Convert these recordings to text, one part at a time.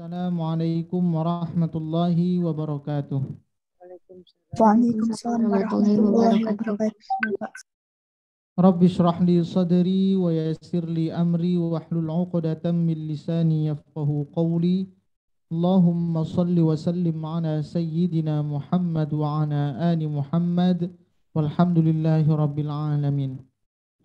Assalamualaikum warahmatullahi wabarakatuh. Waalaikumsalam warahmatullahi wabarakatuh. Rabbi shrah li sadri wa yassir li amri wahlul 'uqdatam min lisani yafqahu qawli. Allahumma salli wa sallim ala sayyidina Muhammad wa ala ali Muhammad walhamdulillahi rabbil alamin.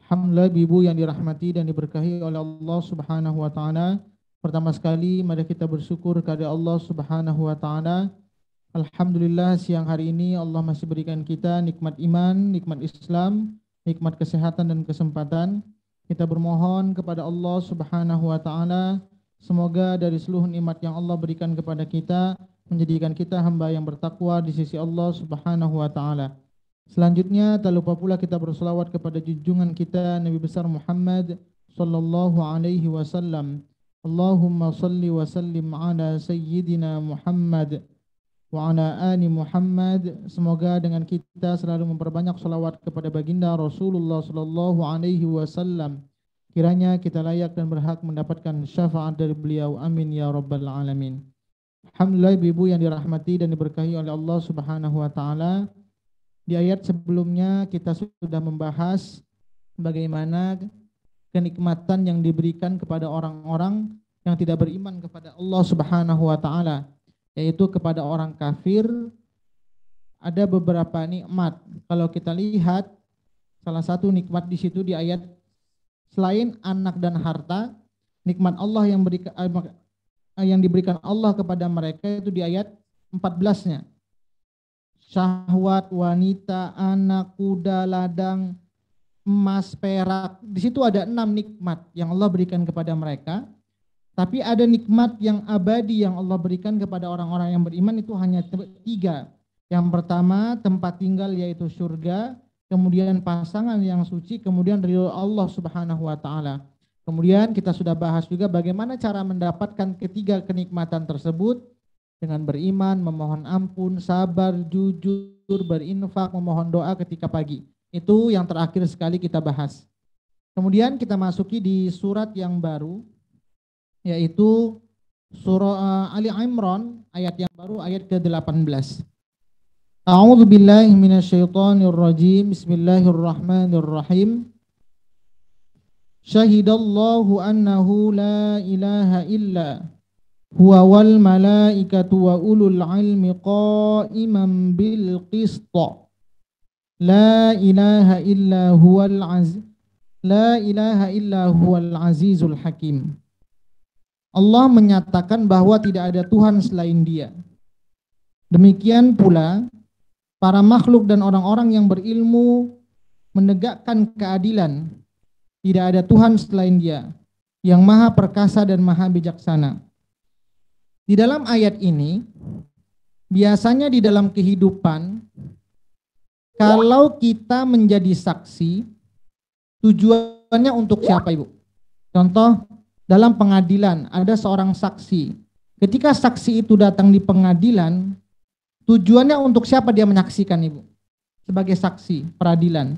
Alhamdulillah, ibu yang dirahmati dan diberkahi oleh Allah Subhanahu wa taala. Pertama sekali mari kita bersyukur kepada Allah Subhanahu wa taala. Alhamdulillah, siang hari ini Allah masih berikan kita nikmat iman, nikmat Islam, nikmat kesehatan dan kesempatan. Kita bermohon kepada Allah Subhanahu wa taala, semoga dari seluruh nikmat yang Allah berikan kepada kita menjadikan kita hamba yang bertakwa di sisi Allah Subhanahu wa taala. Selanjutnya tak lupa pula kita berselawat kepada junjungan kita Nabi besar Muhammad sallallahu alaihi wasallam. Allahumma salli wa sallim ala sayyidina Muhammad wa ala ali Muhammad. Semoga dengan kita selalu memperbanyak selawat kepada baginda Rasulullah sallallahu alaihi wasallam, kiranya kita layak dan berhak mendapatkan syafaat dari beliau. Amin ya rabbal alamin. Alhamdulillah, ibu yang dirahmati dan diberkahi oleh Allah Subhanahu wa taala. Di ayat sebelumnya kita sudah membahas bagaimana kenikmatan yang diberikan kepada orang-orang yang tidak beriman kepada Allah Subhanahu wa taala, yaitu kepada orang kafir. Ada beberapa nikmat. Kalau kita lihat, salah satu nikmat di situ di ayat, selain anak dan harta, nikmat Allah yang diberikan Allah kepada mereka itu di ayat 14-nya. Syahwat, wanita, anak, kuda, ladang, emas, perak. Di situ ada 6 nikmat yang Allah berikan kepada mereka. Tapi ada nikmat yang abadi yang Allah berikan kepada orang-orang yang beriman itu hanya 3. Yang pertama tempat tinggal yaitu surga, kemudian pasangan yang suci, kemudian ridho Allah Subhanahu wa taala. Kemudian kita sudah bahas juga bagaimana cara mendapatkan ketiga kenikmatan tersebut, dengan beriman, memohon ampun, sabar, jujur, berinfak, memohon doa ketika pagi. Itu yang terakhir sekali kita bahas. Kemudian kita masuki di surat yang baru, yaitu surah Ali Imran, ayat yang baru, ayat ke-18. A'udzu billahi minasyaitonir rajim. Bismillahirrahmanirrahim. Syahidallahu annahu la ilaha illa huwa wal malaikatu wa ulul ilmi qa'iman bil qist. La ilaha illa huwal azizul hakim. Allah menyatakan bahwa tidak ada Tuhan selain Dia. Demikian pula para makhluk dan orang-orang yang berilmu menegakkan keadilan. Tidak ada Tuhan selain Dia, yang maha perkasa dan maha bijaksana. Di dalam ayat ini, biasanya di dalam kehidupan, kalau kita menjadi saksi, tujuannya untuk siapa, Ibu? Contoh, dalam pengadilan ada seorang saksi. Ketika saksi itu datang di pengadilan, tujuannya untuk siapa dia menyaksikan, Ibu? Sebagai saksi peradilan.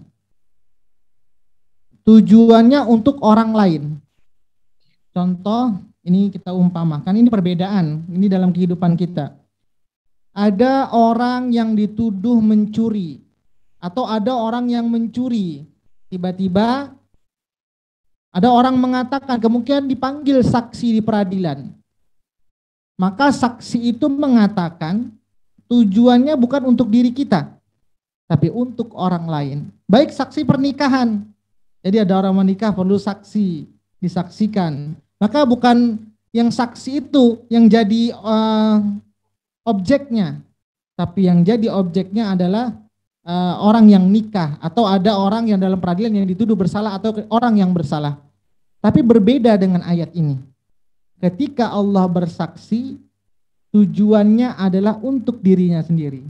Tujuannya untuk orang lain. Contoh, ini kita umpamakan, ini perbedaan, ini dalam kehidupan kita. Ada orang yang dituduh mencuri, atau ada orang yang mencuri. Tiba-tiba ada orang mengatakan, kemungkinan dipanggil saksi di peradilan. Maka saksi itu mengatakan, tujuannya bukan untuk diri kita, tapi untuk orang lain. Baik saksi pernikahan. Jadi ada orang menikah perlu saksi, disaksikan. Maka bukan yang saksi itu yang jadi objeknya, tapi yang jadi objeknya adalah orang yang nikah, atau ada orang yang dalam peradilan yang dituduh bersalah atau orang yang bersalah. Tapi berbeda dengan ayat ini. Ketika Allah bersaksi, tujuannya adalah untuk dirinya sendiri.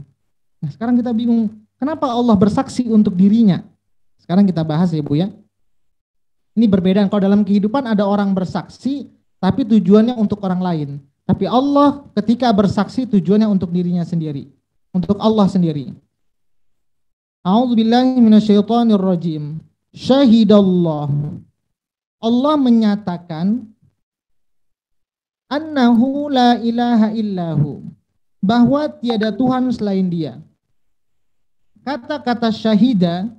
Nah, sekarang kita bingung, kenapa Allah bersaksi untuk dirinya? Sekarang kita bahas ya, Bu ya. Ini berbeda. Kalau dalam kehidupan ada orang bersaksi, tapi tujuannya untuk orang lain. Tapi Allah ketika bersaksi tujuannya untuk dirinya sendiri, untuk Allah sendiri. A'udzubillahi minasyaitonirrajim. Syahidallah. Allah menyatakan annahu la ilaha illahu, bahwa tiada Tuhan selain Dia. Kata-kata syahida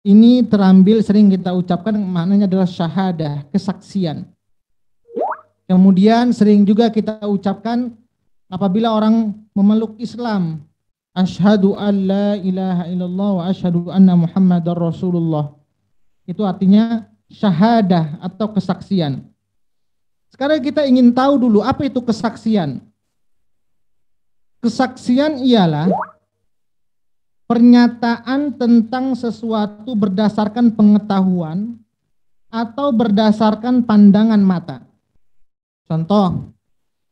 ini terambil sering kita ucapkan, maknanya adalah syahadah, kesaksian. Kemudian sering juga kita ucapkan apabila orang memeluk Islam, asyhadu an la ilaha illallah wa asyhadu anna muhammadar rasulullah. Itu artinya syahadah atau kesaksian. Sekarang kita ingin tahu dulu apa itu kesaksian. Kesaksian ialah pernyataan tentang sesuatu berdasarkan pengetahuan atau berdasarkan pandangan mata. Contoh,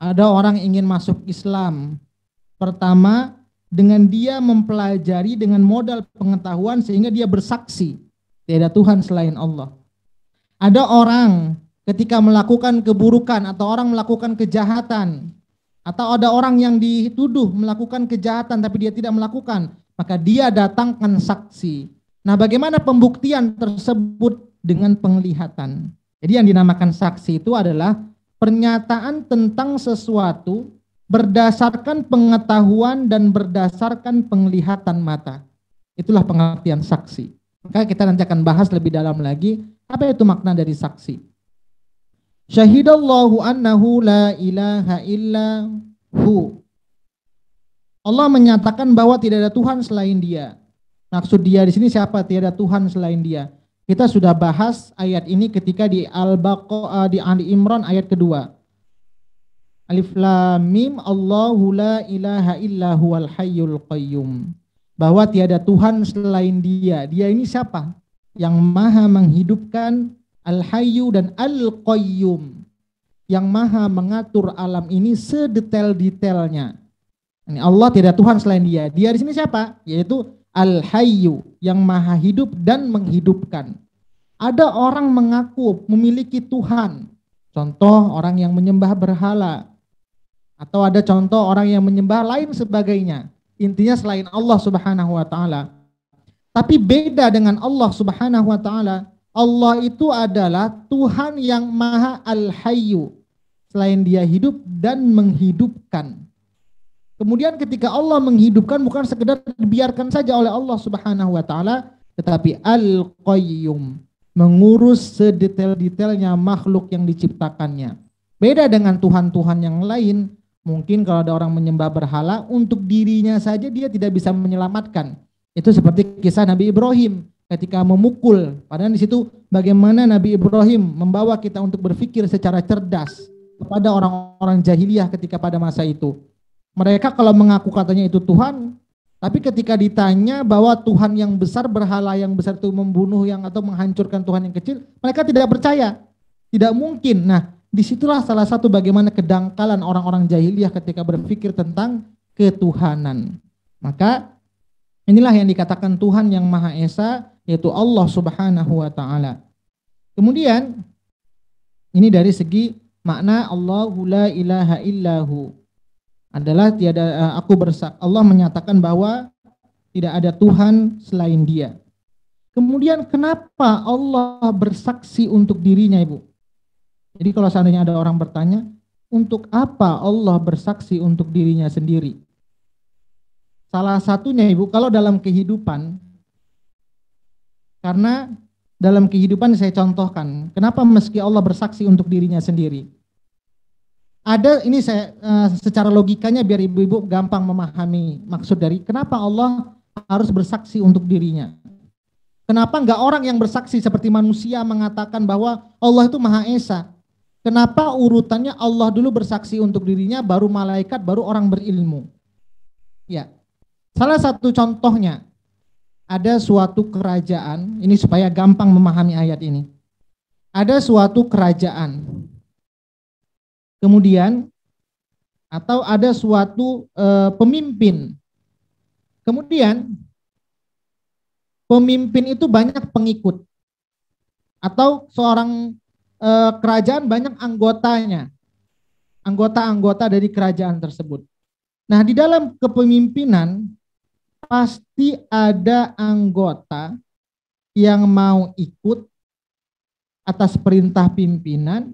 ada orang ingin masuk Islam. Pertama, dengan dia mempelajari dengan modal pengetahuan sehingga dia bersaksi tiada Tuhan selain Allah. Ada orang ketika melakukan keburukan atau orang melakukan kejahatan, atau ada orang yang dituduh melakukan kejahatan tapi dia tidak melakukan, maka dia datangkan saksi. Nah, bagaimana pembuktian tersebut? Dengan penglihatan. Jadi yang dinamakan saksi itu adalah pernyataan tentang sesuatu berdasarkan pengetahuan dan berdasarkan penglihatan mata. Itulah pengertian saksi. Maka kita nanti akan bahas lebih dalam lagi apa itu makna dari saksi. Syahidallahu annahu la ilaha illa hu. Allah menyatakan bahwa tidak ada Tuhan selain Dia. Maksud Dia di sini siapa? Tiada Tuhan selain Dia. Kita sudah bahas ayat ini ketika di Al-Baqarah, di Ali Imran ayat kedua. Alif Lam Mim, Allahu la ilaha illa huwal hayyul qayyum. Bahwa tiada Tuhan selain Dia. Dia ini siapa? Yang maha menghidupkan, Al-Hayyu dan Al-Qayyum. Yang maha mengatur alam ini sedetail-detailnya. Ini Allah tidak Tuhan selain Dia. Dia di sini siapa? Yaitu Al-Hayyu, yang maha hidup dan menghidupkan. Ada orang mengaku memiliki Tuhan. Contoh orang yang menyembah berhala. Atau ada contoh orang yang menyembah lain sebagainya. Intinya selain Allah Subhanahu wa taala. Tapi beda dengan Allah Subhanahu wa taala. Allah itu adalah Tuhan yang maha Al-Hayyu. Selain Dia hidup dan menghidupkan. Kemudian ketika Allah menghidupkan bukan sekedar dibiarkan saja oleh Allah Subhanahu wa taala, tetapi Al-Qayyum, mengurus sedetail-detailnya makhluk yang diciptakannya. Beda dengan Tuhan-Tuhan yang lain, mungkin kalau ada orang menyembah berhala untuk dirinya saja dia tidak bisa menyelamatkan. Itu seperti kisah Nabi Ibrahim ketika memukul. Padahal di situ bagaimana Nabi Ibrahim membawa kita untuk berpikir secara cerdas kepada orang-orang jahiliyah ketika pada masa itu. Mereka kalau mengaku katanya itu Tuhan, tapi ketika ditanya bahwa Tuhan yang besar, berhala yang besar itu membunuh yang atau menghancurkan Tuhan yang kecil, mereka tidak percaya. Tidak mungkin. Nah, disitulah salah satu bagaimana kedangkalan orang-orang jahiliyah ketika berpikir tentang ketuhanan. Maka inilah yang dikatakan Tuhan yang Maha Esa, yaitu Allah Subhanahu wa taala. Kemudian ini dari segi makna Allahu la ilaha illahu. Adalah tiada Allah menyatakan bahwa tidak ada Tuhan selain Dia. Kemudian kenapa Allah bersaksi untuk dirinya, Ibu? Jadi kalau seandainya ada orang bertanya, untuk apa Allah bersaksi untuk dirinya sendiri? Salah satunya, Ibu, kalau dalam kehidupan, karena dalam kehidupan saya contohkan, kenapa meski Allah bersaksi untuk dirinya sendiri? Ada, ini saya secara logikanya biar ibu-ibu gampang memahami maksud dari kenapa Allah harus bersaksi untuk dirinya. Kenapa enggak orang yang bersaksi seperti manusia mengatakan bahwa Allah itu Maha Esa? Kenapa urutannya Allah dulu bersaksi untuk dirinya, baru malaikat, baru orang berilmu? Ya, salah satu contohnya, ada suatu kerajaan, ini supaya gampang memahami ayat ini. Ada suatu kerajaan. Kemudian atau ada suatu pemimpin. Kemudian pemimpin itu banyak pengikut. Atau seorang kerajaan banyak anggotanya. Anggota-anggota dari kerajaan tersebut. Nah, di dalam kepemimpinan pasti ada anggota yang mau ikut atas perintah pimpinan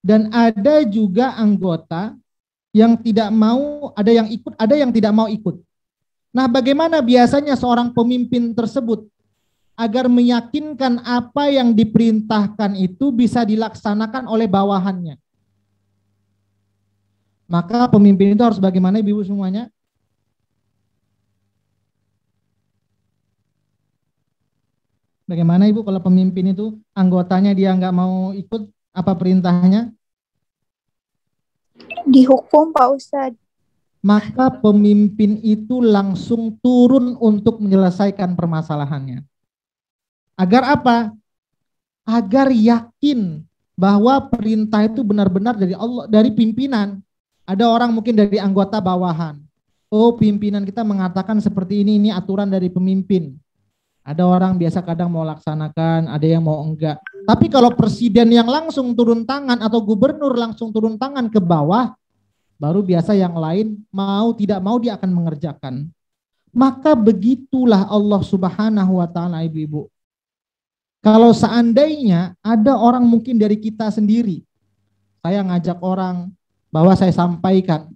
Dan ada juga anggota yang tidak mau, ada yang ikut, ada yang tidak mau ikut. Nah, bagaimana biasanya seorang pemimpin tersebut agar meyakinkan apa yang diperintahkan itu bisa dilaksanakan oleh bawahannya? Maka pemimpin itu harus bagaimana, ibu-ibu semuanya? Bagaimana ibu kalau pemimpin itu anggotanya dia nggak mau ikut apa perintahnya? Dihukum Pak Ustadz. Maka pemimpin itu langsung turun untuk menyelesaikan permasalahannya. Agar apa? Agar yakin bahwa perintah itu benar-benar dari Allah, dari pimpinan. Ada orang mungkin dari anggota bawahan. Oh, pimpinan kita mengatakan seperti ini aturan dari pemimpin. Ada orang biasa kadang mau laksanakan, ada yang mau enggak. Tapi kalau presiden yang langsung turun tangan atau gubernur langsung turun tangan ke bawah, baru biasa yang lain mau tidak mau dia akan mengerjakan. Maka begitulah Allah Subhanahu wa taala, ibu-ibu. Kalau seandainya ada orang mungkin dari kita sendiri, saya ngajak orang bahwa saya sampaikan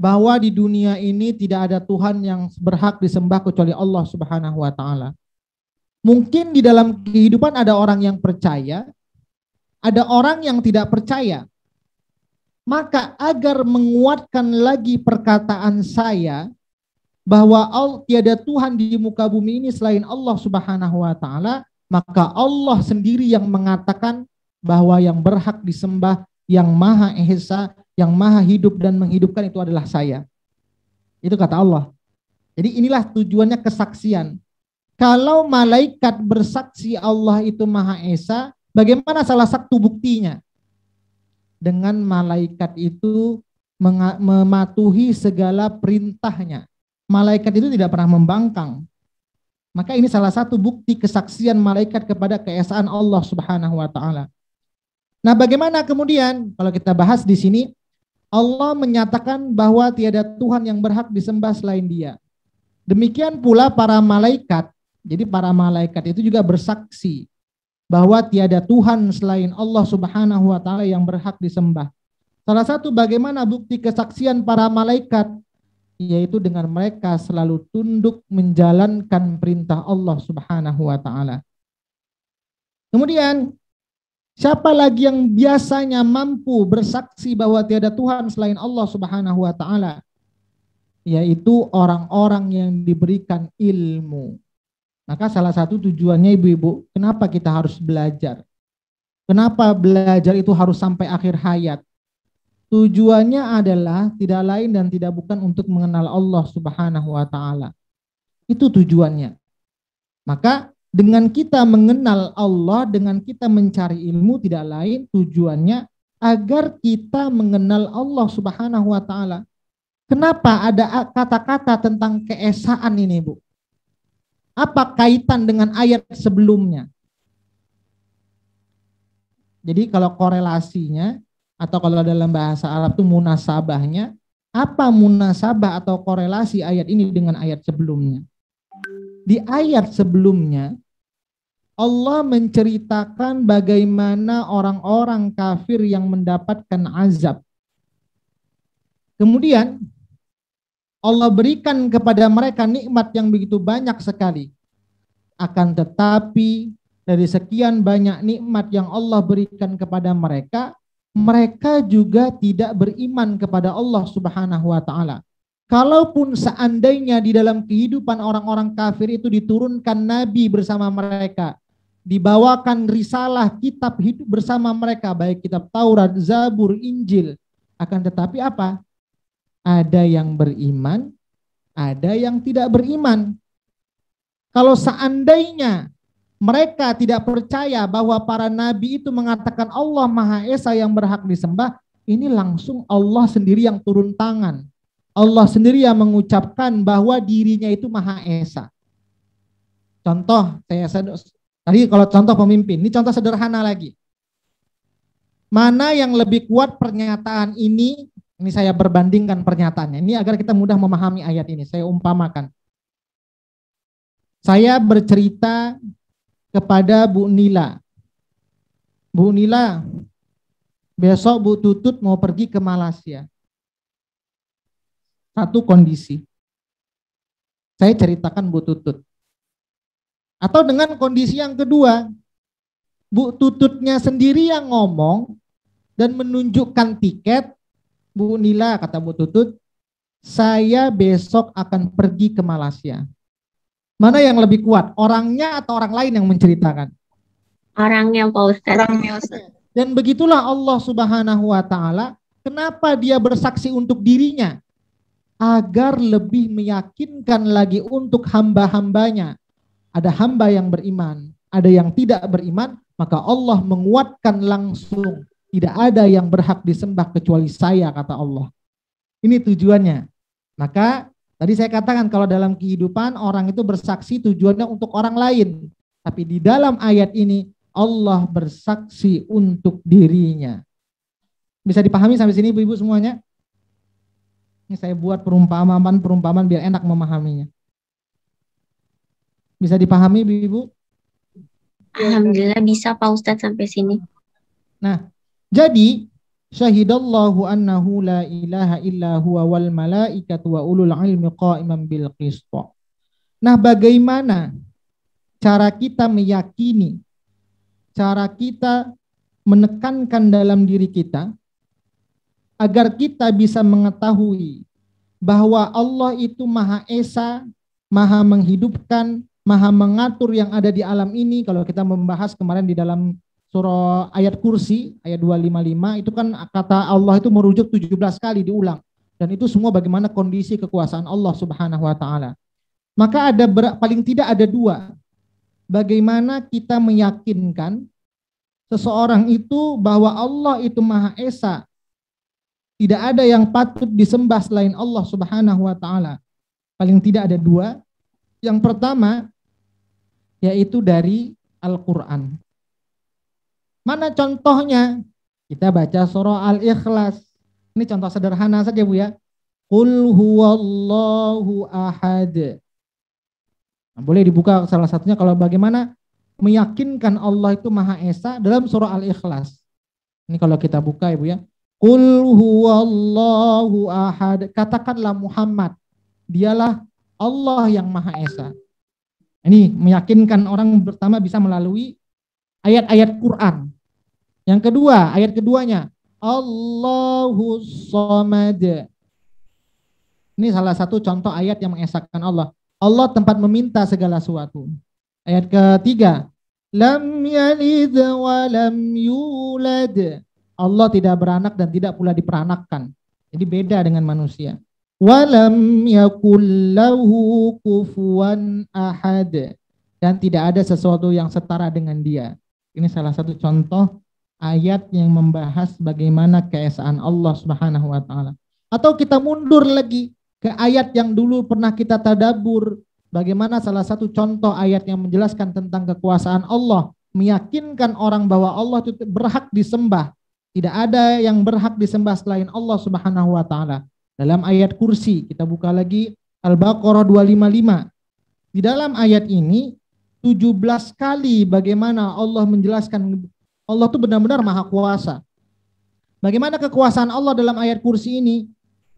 bahwa di dunia ini tidak ada Tuhan yang berhak disembah kecuali Allah Subhanahu wa taala. Mungkin di dalam kehidupan ada orang yang percaya, ada orang yang tidak percaya. Maka agar menguatkan lagi perkataan saya bahwa tiada Tuhan di muka bumi ini selain Allah Subhanahu wa taala, maka Allah sendiri yang mengatakan bahwa yang berhak disembah, yang Maha Esa, yang Maha hidup dan menghidupkan itu adalah saya. Itu kata Allah. Jadi inilah tujuannya kesaksian. Kalau malaikat bersaksi Allah itu Maha Esa, bagaimana salah satu buktinya? Dengan malaikat itu mematuhi segala perintahnya. Malaikat itu tidak pernah membangkang. Maka ini salah satu bukti kesaksian malaikat kepada keesaan Allah Subhanahu wa taala. Nah, bagaimana kemudian kalau kita bahas di sini, Allah menyatakan bahwa tiada Tuhan yang berhak disembah selain Dia. Demikian pula para malaikat. Jadi para malaikat itu juga bersaksi bahwa tiada Tuhan selain Allah Subhanahu wa taala yang berhak disembah. Salah satu bagaimana bukti kesaksian para malaikat, yaitu dengan mereka selalu tunduk menjalankan perintah Allah Subhanahu wa taala. Kemudian, siapa lagi yang biasanya mampu bersaksi bahwa tiada Tuhan selain Allah Subhanahu wa taala? Yaitu orang-orang yang diberikan ilmu. Maka salah satu tujuannya, ibu-ibu, kenapa kita harus belajar? Kenapa belajar itu harus sampai akhir hayat? Tujuannya adalah tidak lain dan tidak bukan untuk mengenal Allah Subhanahu wa taala. Itu tujuannya. Maka dengan kita mengenal Allah, dengan kita mencari ilmu, tidak lain tujuannya agar kita mengenal Allah Subhanahu wa taala. Kenapa ada kata-kata tentang keesaan ini, Bu? Apa kaitan dengan ayat sebelumnya? Jadi kalau korelasinya atau kalau dalam bahasa Arab itu munasabahnya, apa munasabah atau korelasi ayat ini dengan ayat sebelumnya? Di ayat sebelumnya Allah menceritakan bagaimana orang-orang kafir yang mendapatkan azab. Kemudian Allah berikan kepada mereka nikmat yang begitu banyak sekali. Akan tetapi dari sekian banyak nikmat yang Allah berikan kepada mereka, mereka juga tidak beriman kepada Allah Subhanahu wa taala. Kalaupun seandainya di dalam kehidupan orang-orang kafir itu diturunkan nabi bersama mereka, dibawakan risalah kitab hidup bersama mereka, baik kitab Taurat, Zabur, Injil, akan tetapi apa? Ada yang beriman, ada yang tidak beriman. Kalau seandainya mereka tidak percaya bahwa para nabi itu mengatakan Allah Maha Esa yang berhak disembah, ini langsung Allah sendiri yang turun tangan. Allah sendiri yang mengucapkan bahwa dirinya itu Maha Esa. Contoh, tadi kalau contoh pemimpin, ini contoh sederhana lagi. Mana yang lebih kuat pernyataan ini saya berbandingkan pernyataannya. Ini agar kita mudah memahami ayat ini. Saya umpamakan. Saya bercerita kepada Bu Nila. Bu Nila, besok Bu Tutut mau pergi ke Malaysia. Satu kondisi. Saya ceritakan Bu Tutut. Atau dengan kondisi yang kedua, Bu Tututnya sendiri yang ngomong dan menunjukkan tiket. Bu Nila, kata Bu Tutut, saya besok akan pergi ke Malaysia. Mana yang lebih kuat, orangnya atau orang lain yang menceritakan? Orangnya Pak Ustadz. Dan begitulah Allah Subhanahu wa Ta'ala, kenapa Dia bersaksi untuk dirinya? Agar lebih meyakinkan lagi untuk hamba-hambanya. Ada hamba yang beriman, ada yang tidak beriman, maka Allah menguatkan langsung. Tidak ada yang berhak disembah kecuali saya, kata Allah. Ini tujuannya. Maka tadi saya katakan kalau dalam kehidupan orang itu bersaksi tujuannya untuk orang lain. Tapi di dalam ayat ini Allah bersaksi untuk dirinya. Bisa dipahami sampai sini ibu-ibu semuanya? Ini saya buat perumpamaan biar enak memahaminya. Bisa dipahami ibu-ibu? Alhamdulillah bisa Pak Ustadz sampai sini. Nah, jadi syahidallahu annahu la ilaha illa huwa wal malaikatu wa ulul ilmi qa'iman bil qist. Nah, bagaimana cara kita meyakini, cara kita menekankan dalam diri kita agar kita bisa mengetahui bahwa Allah itu Maha Esa, Maha menghidupkan, Maha mengatur yang ada di alam ini. Kalau kita membahas kemarin di dalam surah ayat kursi, ayat 255, itu kan kata Allah itu merujuk 17 kali diulang. Dan itu semua bagaimana kondisi kekuasaan Allah Subhanahu wa Ta'ala. Maka ada paling tidak ada dua. Bagaimana kita meyakinkan seseorang itu bahwa Allah itu Maha Esa. Tidak ada yang patut disembah selain Allah Subhanahu wa Ta'ala. Paling tidak ada dua. Yang pertama yaitu dari Al-Quran. Mana contohnya? Kita baca surah Al-Ikhlas. Ini contoh sederhana saja Bu ya. Qul huwallahu ahad. Nah, boleh dibuka salah satunya kalau bagaimana meyakinkan Allah itu Maha Esa dalam surah Al-Ikhlas. Ini kalau kita buka Ibu ya. Qul huwallahu ahad. Katakanlah Muhammad, dialah Allah yang Maha Esa. Ini meyakinkan orang pertama bisa melalui ayat-ayat Quran. Yang kedua, ayat keduanya, Allahus Samad. Ini salah satu contoh ayat yang mengesahkan Allah. Allah tempat meminta segala sesuatu. Ayat ketiga, lam yalid wa lam yulad. Allah tidak beranak dan tidak pula diperanakkan. Jadi beda dengan manusia. Walam yakul lahu kufuwan ahad. Dan tidak ada sesuatu yang setara dengan dia. Ini salah satu contoh ayat yang membahas bagaimana keesaan Allah Subhanahu wa Ta'ala. Atau kita mundur lagi ke ayat yang dulu pernah kita tadabbur. Bagaimana salah satu contoh ayat yang menjelaskan tentang kekuasaan Allah. Meyakinkan orang bahwa Allah itu berhak disembah. Tidak ada yang berhak disembah selain Allah Subhanahu wa Ta'ala. Dalam ayat kursi, kita buka lagi Al-Baqarah 255. Di dalam ayat ini 17 kali bagaimana Allah menjelaskan Allah itu benar-benar Maha Kuasa. Bagaimana kekuasaan Allah dalam ayat kursi ini?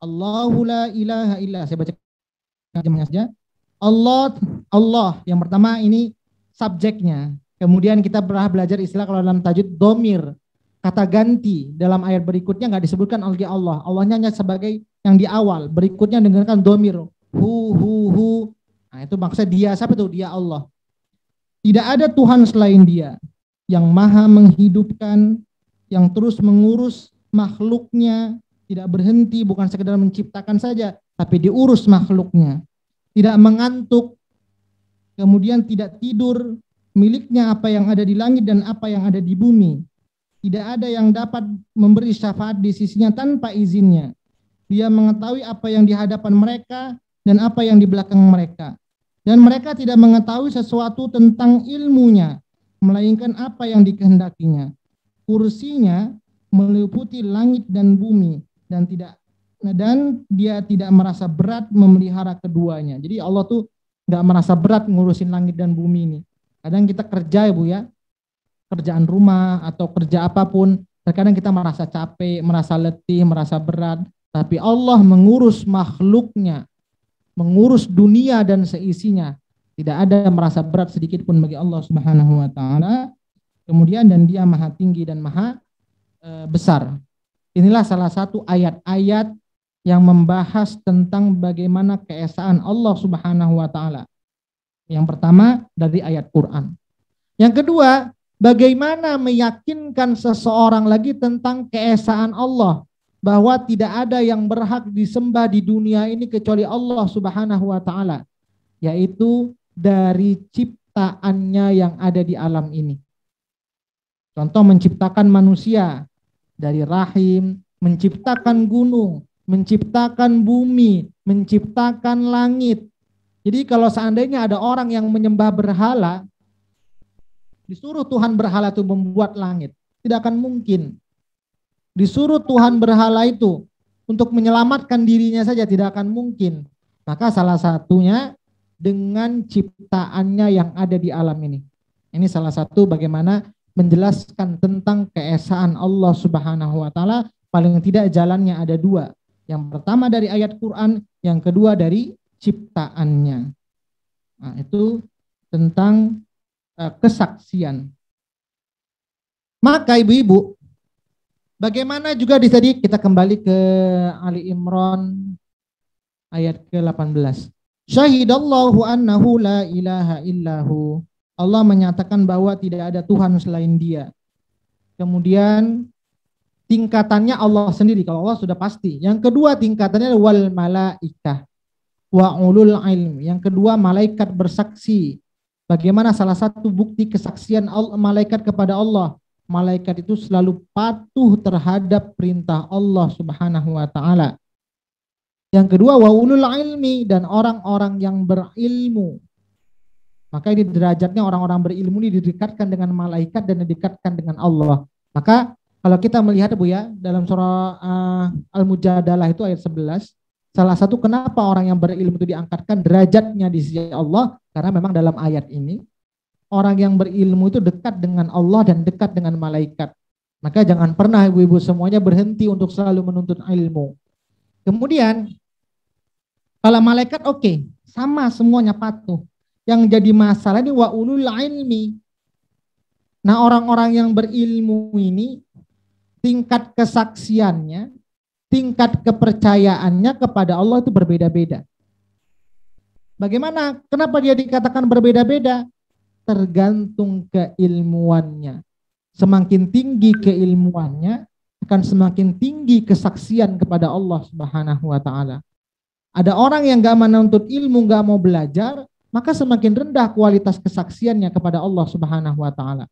Allahu la ilaha illa. Saya baca jamnya saja. Allah yang pertama ini subjeknya. Kemudian kita pernah belajar istilah kalau dalam tajwid domir. Kata ganti dalam ayat berikutnya nggak disebutkan oleh Allah. Allahnya hanya sebagai yang di awal. Berikutnya dengarkan domir. Hu. Nah itu maksudnya dia. Siapa itu? Dia Allah. Tidak ada Tuhan selain dia. Yang maha menghidupkan. Yang terus mengurus makhluknya. Tidak berhenti. Bukan sekedar menciptakan saja. Tapi diurus makhluknya. Tidak mengantuk. Kemudian tidak tidur. Miliknya apa yang ada di langit dan apa yang ada di bumi. Tidak ada yang dapat memberi syafaat di sisinya tanpa izinnya. Dia mengetahui apa yang di hadapan mereka dan apa yang di belakang mereka. Dan mereka tidak mengetahui sesuatu tentang ilmunya, melainkan apa yang dikehendakinya. Kursinya meliputi langit dan bumi dan dia tidak merasa berat memelihara keduanya. Jadi Allah tuh nggak merasa berat ngurusin langit dan bumi ini. Kadang kita kerja ya Bu ya. Kerjaan rumah atau kerja apapun, Terkadang kita merasa capek, merasa letih, merasa berat, tapi Allah mengurus makhluknya, mengurus dunia dan seisinya. Tidak ada merasa berat sedikit pun bagi Allah Subhanahu wa taala. Kemudian dan Dia Maha tinggi dan Maha besar. Inilah salah satu ayat-ayat yang membahas tentang bagaimana keesaan Allah Subhanahu wa taala. Yang pertama dari ayat Quran. Yang kedua, bagaimana meyakinkan seseorang lagi tentang keesaan Allah, bahwa tidak ada yang berhak disembah di dunia ini kecuali Allah Subhanahu wa taala, yaitu dari ciptaannya yang ada di alam ini. Contoh menciptakan manusia dari rahim, menciptakan gunung, menciptakan bumi, menciptakan langit. Jadi kalau seandainya ada orang yang menyembah berhala, disuruh Tuhan berhala itu membuat langit, tidak akan mungkin. Disuruh Tuhan berhala itu untuk menyelamatkan dirinya saja, tidak akan mungkin. Maka salah satunya dengan ciptaannya yang ada di alam ini. Ini salah satu bagaimana menjelaskan tentang keesaan Allah Subhanahu wa taala. Paling tidak jalannya ada dua. Yang pertama dari ayat Quran, yang kedua dari ciptaannya. Nah, itu tentang kesaksian. Maka ibu-ibu, bagaimana juga di tadi kita kembali ke Ali Imran ayat ke-18. Syahidallahu annahu la ilaha illahu. Allah menyatakan bahwa tidak ada Tuhan selain Dia. Kemudian tingkatannya Allah sendiri, kalau Allah sudah pasti. Yang kedua tingkatannya wal malaikah wa ulul ilm. Yang kedua malaikat bersaksi. Bagaimana salah satu bukti kesaksian malaikat kepada Allah? Malaikat itu selalu patuh terhadap perintah Allah Subhanahu wa taala. Yang kedua wa ulul ilmi, dan orang-orang yang berilmu. Maka ini derajatnya orang-orang berilmu ini didekatkan dengan malaikat dan didekatkan dengan Allah. Maka kalau kita melihat Bu ya, dalam surah Al-Mujadalah itu ayat 11, salah satu kenapa orang yang berilmu itu diangkatkan derajatnya di sisi Allah, karena memang dalam ayat ini orang yang berilmu itu dekat dengan Allah dan dekat dengan malaikat. Maka jangan pernah ibu-ibu semuanya berhenti untuk selalu menuntut ilmu. Kemudian kalau malaikat oke, sama semuanya patuh. Yang jadi masalah ini wa ulul ilmi. Nah, orang-orang yang berilmu ini tingkat kesaksiannya, tingkat kepercayaannya kepada Allah itu berbeda-beda. Bagaimana? Kenapa dia dikatakan berbeda-beda? Tergantung keilmuannya. Semakin tinggi keilmuannya, akan semakin tinggi kesaksian kepada Allah Subhanahu wa taala. Ada orang yang gak menuntut ilmu, gak mau belajar, maka semakin rendah kualitas kesaksiannya kepada Allah Subhanahu wa taala.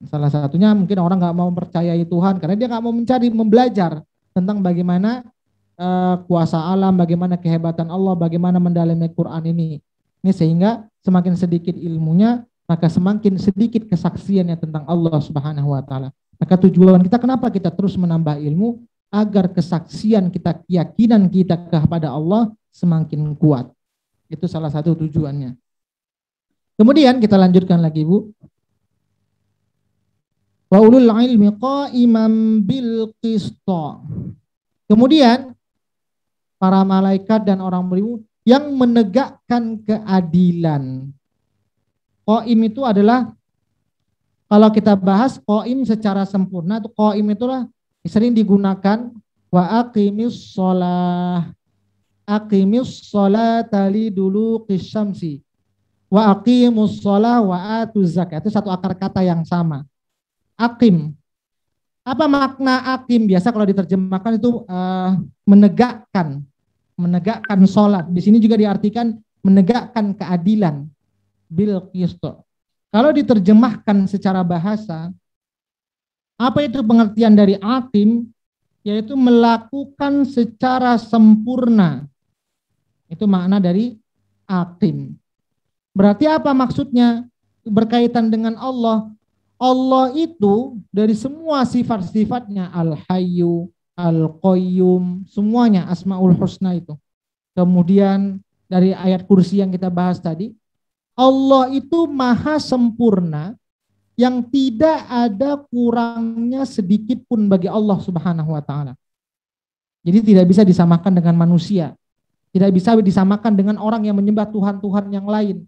Salah satunya mungkin orang gak mau percayai Tuhan karena dia gak mau mencari, membelajar tentang bagaimana kuasa alam, bagaimana kehebatan Allah, bagaimana mendalami Quran ini. Ini sehingga semakin sedikit ilmunya, maka semakin sedikit kesaksiannya tentang Allah Subhanahu wa taala. Maka tujuan kita kenapa kita terus menambah ilmu? Agar kesaksian kita, keyakinan kita kepada Allah semakin kuat. Itu salah satu tujuannya. Kemudian kita lanjutkan lagi Bu. Wa ulul ilmi qa'iman bil qista. Kemudian para malaikat dan orang berilmu yang menegakkan keadilan. Qaim itu adalah, kalau kita bahas qaim secara sempurna, itu qaim itulah sering digunakan wa aqimis shalah. Aqimis sholata liduluqis syamsi wa aqimus shalah wa atuz zakat. Itu satu akar kata yang sama. Aqim. Apa makna aqim? Biasa kalau diterjemahkan itu menegakkan sholat. Di sini juga diartikan menegakkan keadilan bil qist. Kalau diterjemahkan secara bahasa, apa itu pengertian dari aqim? Yaitu melakukan secara sempurna. Itu makna dari aqim. Berarti apa maksudnya? Berkaitan dengan Allah. Allah itu dari semua sifat-sifatnya, Al-Hayyu, Al-Qayyum, semuanya Asmaul Husna itu. Kemudian dari ayat kursi yang kita bahas tadi, Allah itu maha sempurna yang tidak ada kurangnya sedikit pun bagi Allah Subhanahu wa taala. Jadi tidak bisa disamakan dengan manusia. Tidak bisa disamakan dengan orang yang menyembah Tuhan-Tuhan yang lain.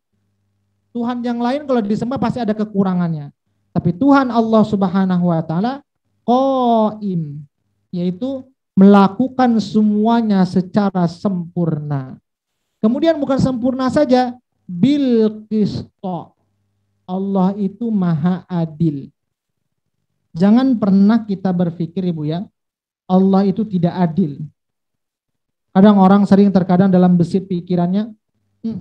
Tuhan yang lain kalau disembah pasti ada kekurangannya. Tapi Tuhan Allah Subhanahu wa taala qaim, yaitu melakukan semuanya secara sempurna. Kemudian bukan sempurna saja, bil qisto. Allah itu maha adil. Jangan pernah kita berpikir Ibu ya, Allah itu tidak adil. Kadang orang sering terkadang dalam besit pikirannya,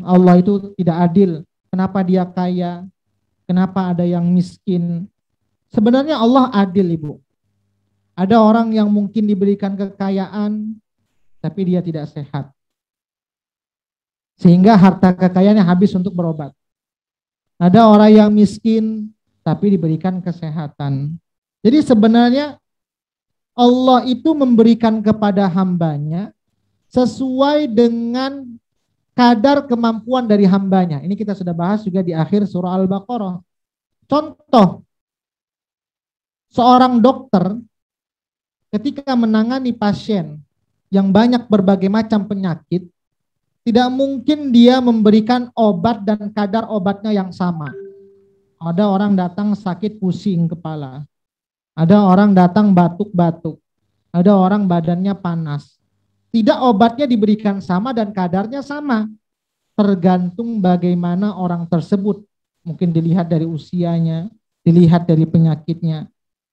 Allah itu tidak adil. Kenapa dia kaya? Kenapa ada yang miskin? Sebenarnya Allah adil Ibu. Ada orang yang mungkin diberikan kekayaan, tapi dia tidak sehat. Sehingga harta kekayaannya habis untuk berobat. Ada orang yang miskin, tapi diberikan kesehatan. Jadi sebenarnya Allah itu memberikan kepada hambanya sesuai dengan kadar kemampuan dari hambanya. Ini kita sudah bahas juga di akhir surah Al-Baqarah. Contoh, seorang dokter ketika menangani pasien yang banyak berbagai macam penyakit, tidak mungkin dia memberikan obat dan kadar obatnya yang sama. Ada orang datang sakit pusing kepala. Ada orang datang batuk-batuk. Ada orang badannya panas. Tidak obatnya diberikan sama dan kadarnya sama. Tergantung bagaimana orang tersebut. Mungkin dilihat dari usianya, dilihat dari penyakitnya.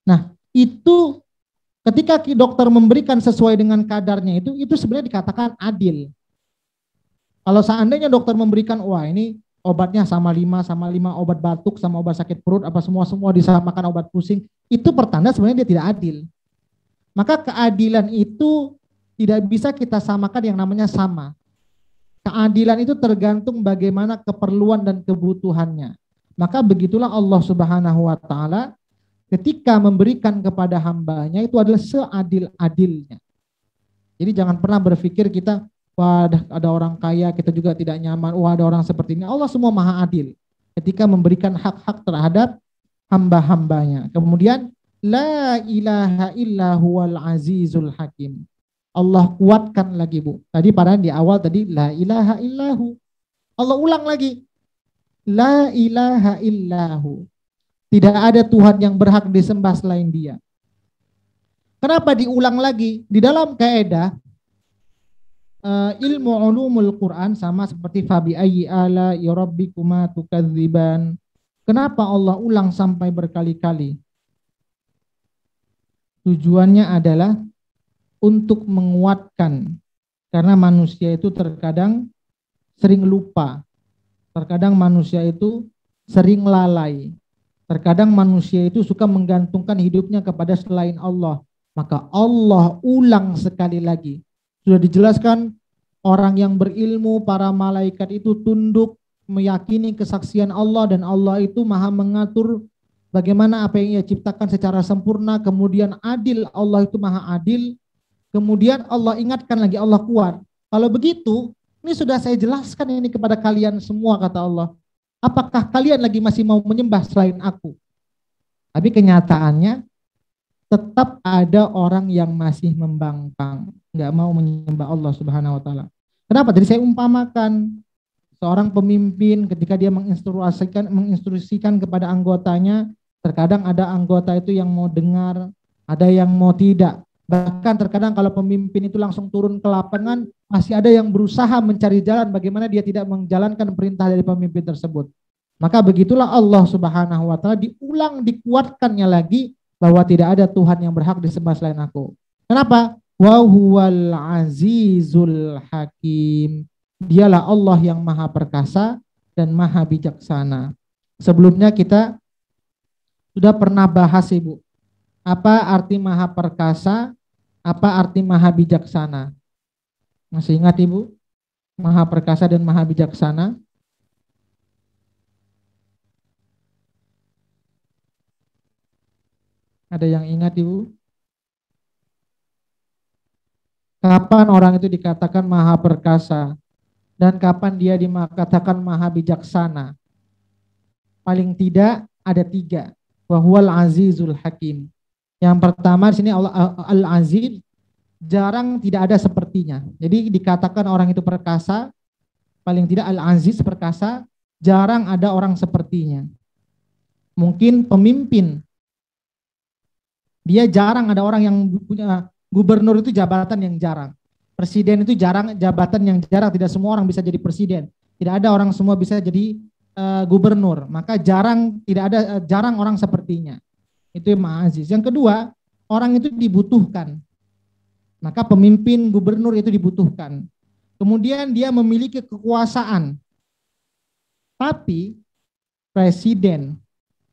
Nah, itu ketika dokter memberikan sesuai dengan kadarnya itu sebenarnya dikatakan adil. Kalau seandainya dokter memberikan, wah ini obatnya sama 5 obat batuk sama obat sakit perut, apa semua disamakan obat pusing, itu pertanda sebenarnya dia tidak adil. Maka keadilan itu tidak bisa kita samakan yang namanya sama. Keadilan itu tergantung bagaimana keperluan dan kebutuhannya. Maka begitulah Allah Subhanahu wa taala ketika memberikan kepada hambanya itu adalah seadil-adilnya. Jadi jangan pernah berpikir kita, wah ada orang kaya kita juga tidak nyaman, wah ada orang seperti ini. Allah semua maha adil ketika memberikan hak-hak terhadap hamba-hambanya. Kemudian la ilaha illa huwal azizul hakim. Allah kuatkan lagi Bu. Tadi padahal di awal tadi la ilaha illahu. Allah ulang lagi. La ilaha illahu. Tidak ada Tuhan yang berhak disembah selain Dia. Kenapa diulang lagi? Di dalam kaidah ilmu ulumul Quran sama seperti fabi ayyi ala rabbikuma tukadziban. Kenapa Allah ulang sampai berkali-kali? Tujuannya adalah untuk menguatkan, karena manusia itu terkadang sering lupa, terkadang manusia itu sering lalai, terkadang manusia itu suka menggantungkan hidupnya kepada selain Allah. Maka Allah ulang sekali lagi. Sudah dijelaskan orang yang berilmu, para malaikat itu tunduk meyakini kesaksian Allah dan Allah itu maha mengatur bagaimana apa yang Ia ciptakan secara sempurna. Kemudian adil, Allah itu maha adil. Kemudian Allah ingatkan lagi, Allah kuat. Kalau begitu, ini sudah saya jelaskan ini kepada kalian semua, kata Allah. Apakah kalian lagi masih mau menyembah selain aku? Tapi kenyataannya tetap ada orang yang masih membangkang, nggak mau menyembah Allah Subhanahu wa taala. Kenapa? Jadi saya umpamakan seorang pemimpin ketika dia menginstruksikan kepada anggotanya, terkadang ada anggota itu yang mau dengar, ada yang mau tidak. Bahkan terkadang kalau pemimpin itu langsung turun ke lapangan, masih ada yang berusaha mencari jalan bagaimana dia tidak menjalankan perintah dari pemimpin tersebut. Maka begitulah Allah Subhanahu wa taala diulang, dikuatkannya lagi bahwa tidak ada Tuhan yang berhak disembah selain aku. Kenapa? Wa huwal azizul hakim. Dialah Allah yang maha perkasa dan maha bijaksana. Sebelumnya kita sudah pernah bahas Ibu, apa arti maha perkasa, apa arti maha bijaksana? Masih ingat Ibu? Maha perkasa dan maha bijaksana? Ada yang ingat Ibu? Kapan orang itu dikatakan maha perkasa dan kapan dia dikatakan maha bijaksana? Paling tidak ada 3. wa huwal azizul hakim. Yang pertama di sini Allah Al-Aziz, jarang tidak ada sepertinya. Jadi dikatakan orang itu perkasa, paling tidak Al-Aziz perkasa, jarang ada orang sepertinya. Mungkin pemimpin, dia jarang ada orang yang punya. Gubernur itu jabatan yang jarang. Presiden itu jarang, jabatan yang jarang. Tidak semua orang bisa jadi presiden. Tidak ada orang semua bisa jadi gubernur. Maka jarang orang sepertinya. Itu yang Maha Aziz. Yang kedua, orang itu dibutuhkan. Maka pemimpin gubernur itu dibutuhkan. Kemudian dia memiliki kekuasaan. Tapi presiden,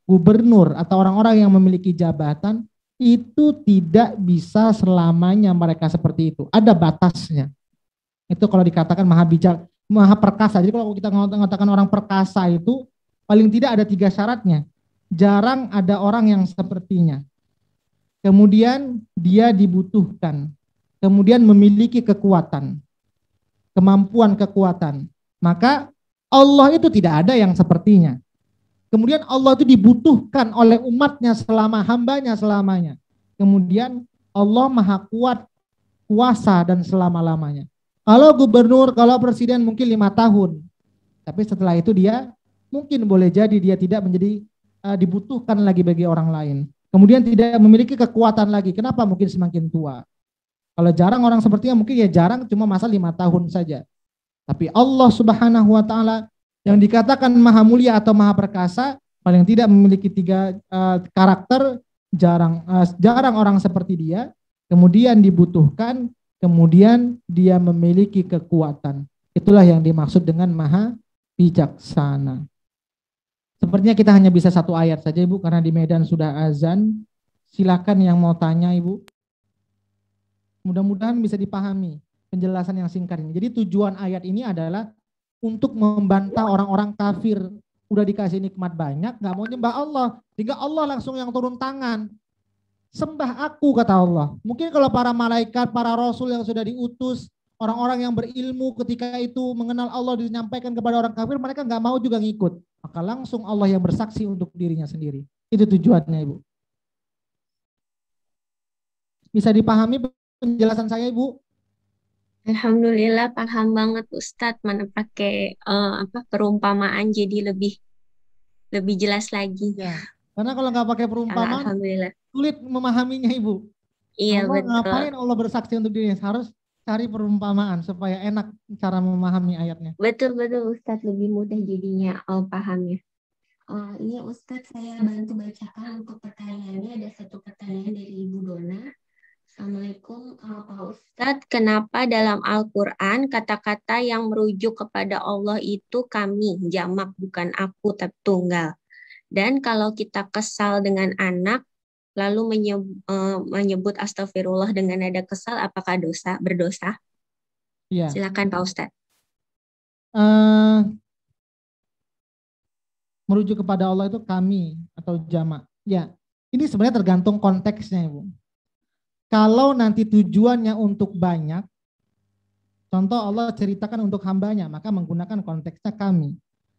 gubernur atau orang-orang yang memiliki jabatan itu tidak bisa selamanya mereka seperti itu. Ada batasnya. Itu kalau dikatakan maha bijak, maha perkasa. Jadi kalau kita mengatakan orang perkasa itu paling tidak ada 3 syaratnya. Jarang ada orang yang sepertinya. Kemudian dia dibutuhkan. Kemudian memiliki kekuatan. Kemampuan kekuatan. Maka Allah itu tidak ada yang sepertinya. Kemudian Allah itu dibutuhkan oleh umatnya selama hambanya selamanya. Kemudian Allah maha kuat, kuasa dan selama-lamanya. Kalau gubernur, kalau presiden mungkin 5 tahun. Tapi setelah itu dia mungkin boleh jadi dia tidak menjadi dibutuhkan lagi bagi orang lain. Kemudian tidak memiliki kekuatan lagi. Kenapa? Mungkin semakin tua. Kalau jarang orang sepertinya mungkin ya jarang cuma masa 5 tahun saja. Tapi Allah Subhanahu wa taala yang dikatakan maha mulia atau maha perkasa paling tidak memiliki 3 karakter, jarang orang seperti dia, kemudian dibutuhkan, kemudian dia memiliki kekuatan. Itulah yang dimaksud dengan maha bijaksana. Sepertinya kita hanya bisa 1 ayat saja Ibu karena di Medan sudah azan. Silakan yang mau tanya Ibu. Mudah-mudahan bisa dipahami penjelasan yang singkat ini. Jadi tujuan ayat ini adalah untuk membantah orang-orang kafir. Udah dikasih nikmat banyak, gak mau nyembah Allah. Sehingga Allah langsung yang turun tangan. Sembah aku, kata Allah. Mungkin kalau para malaikat, para rasul yang sudah diutus, orang-orang yang berilmu ketika itu mengenal Allah dinyampaikan kepada orang kafir, mereka gak mau juga ngikut. Maka langsung Allah yang bersaksi untuk dirinya sendiri. Itu tujuannya Ibu. Bisa dipahami penjelasan saya Ibu? Alhamdulillah paham banget Ustadz, mana pakai perumpamaan jadi lebih jelas lagi. Ya, karena kalau nggak pakai perumpamaan Alhamdulillah. sulit memahaminya Ibu. Iya Allah betul. ngapain Allah bersaksi untuk dirinya? Harus cari perumpamaan supaya enak cara memahami ayatnya. Betul Ustadz, lebih mudah jadinya pahamnya. Iya Ustadz, saya bantu bacakan untuk pertanyaannya. Ada 1 pertanyaan dari Ibu Dona. Assalamualaikum Pak Ustadz, kenapa dalam Al-Quran kata-kata yang merujuk kepada Allah itu kami, jamak, bukan aku tapi tunggal. Dan kalau kita kesal dengan anak lalu menyebut astagfirullah dengan nada kesal, apakah berdosa? Iya. Silakan Pak Ustadz. Merujuk kepada Allah itu kami atau jamak. Ya, ini sebenarnya tergantung konteksnya Ibu. Kalau nanti tujuannya untuk banyak, contoh Allah ceritakan untuk hambanya, maka menggunakan konteksnya kami.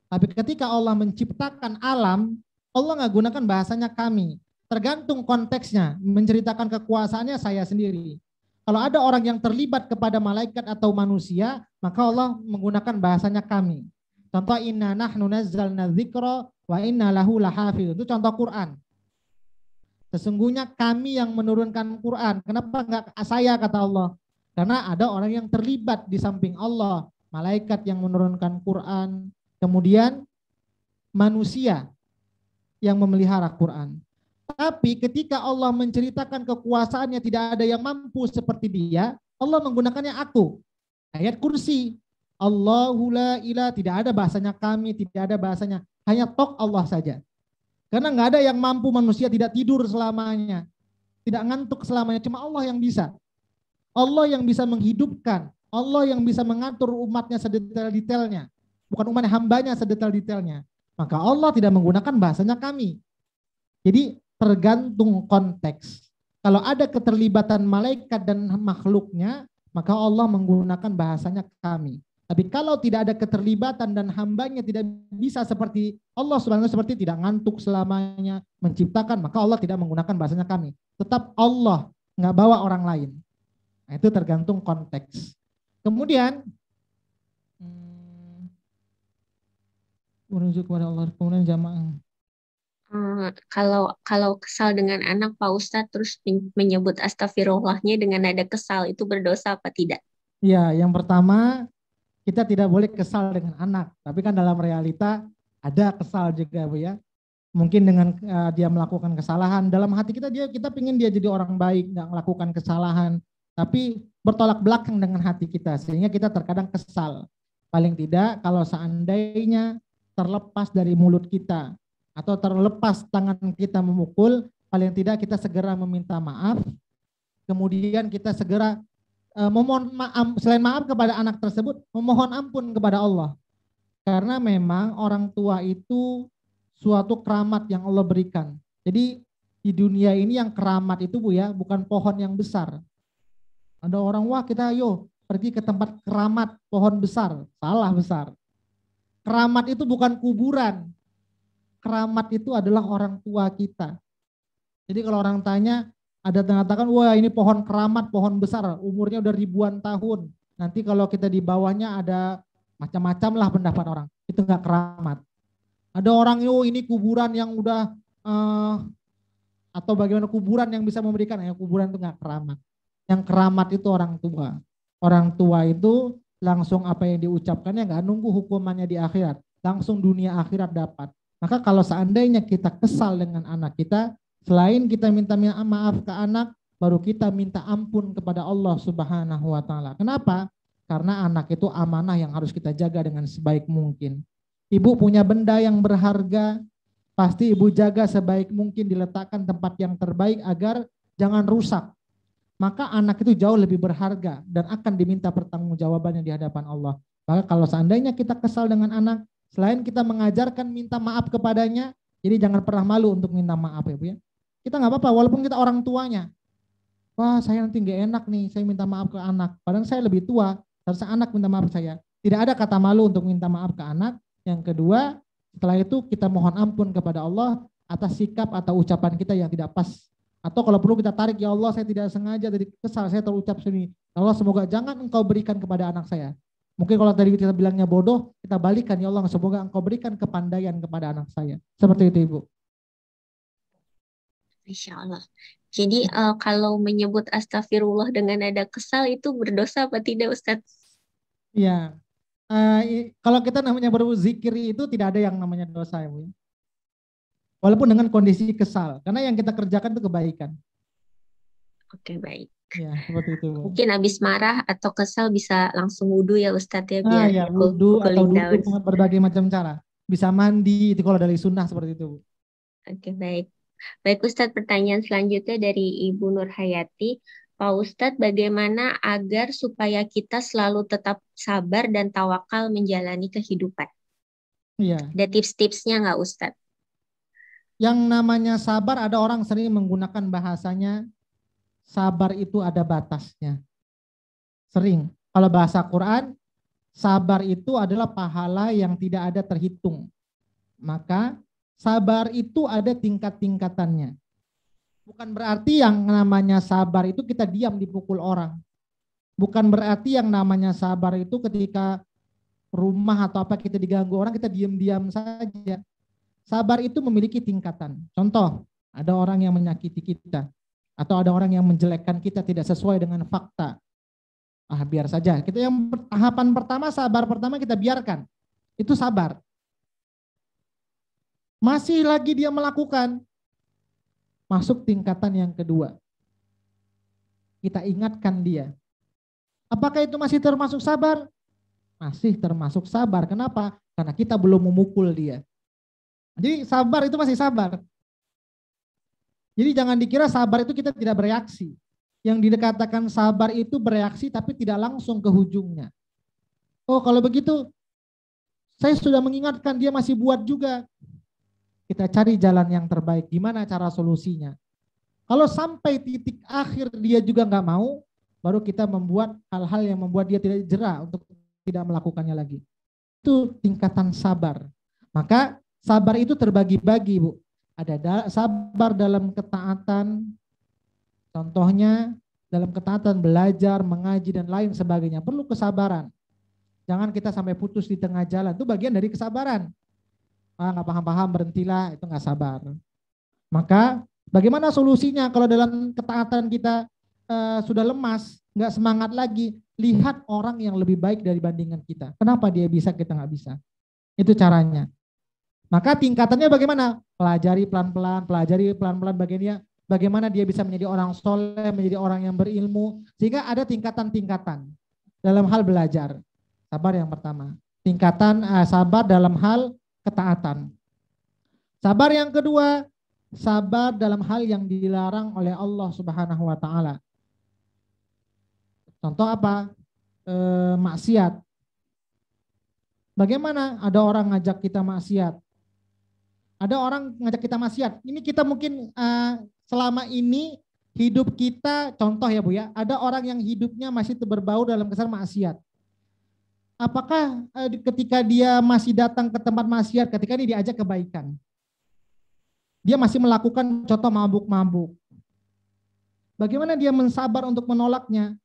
Tapi ketika Allah menciptakan alam, Allah nggak gunakan bahasanya kami. Tergantung konteksnya, menceritakan kekuasaannya saya sendiri. Kalau ada orang yang terlibat kepada malaikat atau manusia, maka Allah menggunakan bahasanya kami. Contoh inna nahnu nazzalna dzikra wa inna lahu lahafidz. Itu contoh Quran. Sesungguhnya kami yang menurunkan Quran. Kenapa enggak saya, kata Allah? Karena ada orang yang terlibat di samping Allah. Malaikat yang menurunkan Quran. Kemudian manusia yang memelihara Quran. Tapi ketika Allah menceritakan kekuasaannya tidak ada yang mampu seperti dia, Allah menggunakannya aku. Ayat kursi. Allahu la ilaha, tidak ada bahasanya kami, tidak ada bahasanya. Hanya tok Allah saja. Karena nggak ada yang mampu manusia tidak tidur selamanya. Tidak ngantuk selamanya. Cuma Allah yang bisa. Allah yang bisa menghidupkan. Allah yang bisa mengatur umatnya sedetail-detailnya. Bukan umat hambanya sedetail-detailnya. Maka Allah tidak menggunakan bahasanya kami. Jadi tergantung konteks. Kalau ada keterlibatan malaikat dan makhluknya, maka Allah menggunakan bahasanya kami. Tapi kalau tidak ada keterlibatan dan hambanya tidak bisa seperti Allah Subhanahu wa ta'ala, seperti tidak ngantuk selamanya menciptakan, maka Allah tidak menggunakan bahasanya kami. Tetap Allah, nggak bawa orang lain. Nah, itu tergantung konteks. Kemudian merujuk kepada Allah, kemudian jamaah. Kalau kesal dengan anak Pak Ustadz terus menyebut astagfirullahnya dengan nada kesal, itu berdosa apa tidak? Ya, yang pertama kita tidak boleh kesal dengan anak, tapi kan dalam realita ada kesal juga, Bu ya. Mungkin dengan dia melakukan kesalahan, dalam hati kita pingin dia jadi orang baik, nggak melakukan kesalahan, tapi bertolak belakang dengan hati kita, sehingga kita terkadang kesal. Paling tidak kalau seandainya terlepas dari mulut kita atau terlepas tangan kita memukul, paling tidak kita segera meminta maaf, kemudian kita segera memohon maaf, selain maaf kepada anak tersebut, memohon ampun kepada Allah. Karena memang orang tua itu suatu keramat yang Allah berikan. Jadi di dunia ini yang keramat itu, Bu ya, bukan pohon yang besar. Ada orang, wah kita ayo pergi ke tempat keramat pohon besar. Salah besar. Keramat itu bukan kuburan. Keramat itu adalah orang tua kita. Jadi kalau orang tanya, ada yang mengatakan, wah ini pohon keramat, pohon besar, umurnya udah ribuan tahun. Nanti kalau kita di bawahnya ada macam-macam lah pendapat orang. Itu enggak keramat. Ada orang, oh ini kuburan yang udah, atau bagaimana kuburan yang bisa memberikan, ya kuburan itu enggak keramat. Yang keramat itu orang tua. Orang tua itu langsung apa yang diucapkannya enggak nunggu hukumannya di akhirat. Langsung dunia akhirat dapat. Maka kalau seandainya kita kesal dengan anak kita, selain kita minta maaf ke anak, baru kita minta ampun kepada Allah Subhanahu wa ta'ala. Kenapa? Karena anak itu amanah yang harus kita jaga dengan sebaik mungkin. Ibu punya benda yang berharga, pasti ibu jaga sebaik mungkin, diletakkan tempat yang terbaik agar jangan rusak. Maka anak itu jauh lebih berharga dan akan diminta pertanggungjawabannya di hadapan Allah. Maka kalau seandainya kita kesal dengan anak, selain kita mengajarkan minta maaf kepadanya, jadi jangan pernah malu untuk minta maaf ya Bu ya. Kita nggak apa-apa walaupun kita orang tuanya. Wah saya nanti nggak enak nih, saya minta maaf ke anak. Padahal saya lebih tua, harusnya anak minta maaf ke saya. Tidak ada kata malu untuk minta maaf ke anak. Yang kedua, setelah itu kita mohon ampun kepada Allah atas sikap atau ucapan kita yang tidak pas. Atau kalau perlu kita tarik, ya Allah saya tidak sengaja, dari kesal saya terucap sini. Allah semoga jangan engkau berikan kepada anak saya. Mungkin kalau tadi kita bilangnya bodoh, kita balikan, ya Allah semoga engkau berikan kepandaian kepada anak saya. Seperti itu Ibu. Insya Allah. Jadi kalau menyebut astagfirullah dengan nada kesal itu berdosa apa tidak Ustadz? Iya. Kalau kita namanya berzikir itu tidak ada yang namanya dosa ya Bu. Walaupun dengan kondisi kesal. Karena yang kita kerjakan itu kebaikan. Oke baik. Ya, seperti itu. Bu. Mungkin habis marah atau kesal bisa langsung wudhu ya Ustadz ya, biar ya, wudhu atau duduk dengan berbagai macam cara. Bisa mandi, itu kalau dari sunnah seperti itu. Bu. Oke baik. Baik Ustadz, pertanyaan selanjutnya dari Ibu Nur Hayati. Pak Ustadz, bagaimana agar supaya kita selalu tetap sabar dan tawakal menjalani kehidupan? Iya. Ada tips-tipsnya nggak Ustadz? Yang namanya sabar, ada orang sering menggunakan bahasanya, sabar itu ada batasnya. Sering. Kalau bahasa Quran, sabar itu adalah pahala yang tidak ada terhitung. Maka sabar itu ada tingkat-tingkatannya. Bukan berarti yang namanya sabar itu kita diam dipukul orang. Bukan berarti yang namanya sabar itu ketika rumah atau apa kita diganggu orang kita diam-diam saja. Sabar itu memiliki tingkatan. Contoh, ada orang yang menyakiti kita atau ada orang yang menjelekkan kita tidak sesuai dengan fakta. Biar saja. Kita yang tahapan pertama, sabar pertama kita biarkan. Itu sabar. Masih lagi dia melakukan, masuk tingkatan yang kedua. Kita ingatkan dia. Apakah itu masih termasuk sabar? Masih termasuk sabar. Kenapa? Karena kita belum memukul dia. Jadi sabar itu masih sabar. Jadi jangan dikira sabar itu kita tidak bereaksi. Yang dikatakan sabar itu bereaksi tapi tidak langsung ke ujungnya. Oh kalau begitu, saya sudah mengingatkan dia masih buat juga. Kita cari jalan yang terbaik. Gimana cara solusinya? Kalau sampai titik akhir dia juga nggak mau, baru kita membuat hal-hal yang membuat dia tidak jera untuk tidak melakukannya lagi. Itu tingkatan sabar. Maka sabar itu terbagi-bagi, Bu. Ada sabar dalam ketaatan, contohnya dalam ketaatan belajar, mengaji, dan lain sebagainya. Perlu kesabaran. Jangan kita sampai putus di tengah jalan. Itu bagian dari kesabaran. Nggak paham-paham, berhentilah, itu nggak sabar. Maka bagaimana solusinya kalau dalam ketaatan kita sudah lemas, nggak semangat lagi? Lihat orang yang lebih baik dari bandingan kita. Kenapa dia bisa, kita nggak bisa? Itu caranya. Maka tingkatannya bagaimana? Pelajari pelan-pelan bagaimana dia bisa menjadi orang soleh, menjadi orang yang berilmu. Sehingga ada tingkatan-tingkatan dalam hal belajar. Sabar yang pertama. Tingkatan sabar dalam hal ketaatan. Sabar yang kedua, sabar dalam hal yang dilarang oleh Allah Subhanahu wa taala. Contoh apa? Maksiat. Bagaimana ada orang ngajak kita maksiat? Ada orang ngajak kita maksiat. Ini kita mungkin selama ini hidup kita, contoh ya Bu ya, ada orang yang hidupnya masih berbau dalam kesan maksiat. Apakah ketika dia masih datang ke tempat maksiat, ketika ini diajak kebaikan, dia masih melakukan contoh mabuk-mabuk? Bagaimana dia mensabar untuk menolaknya?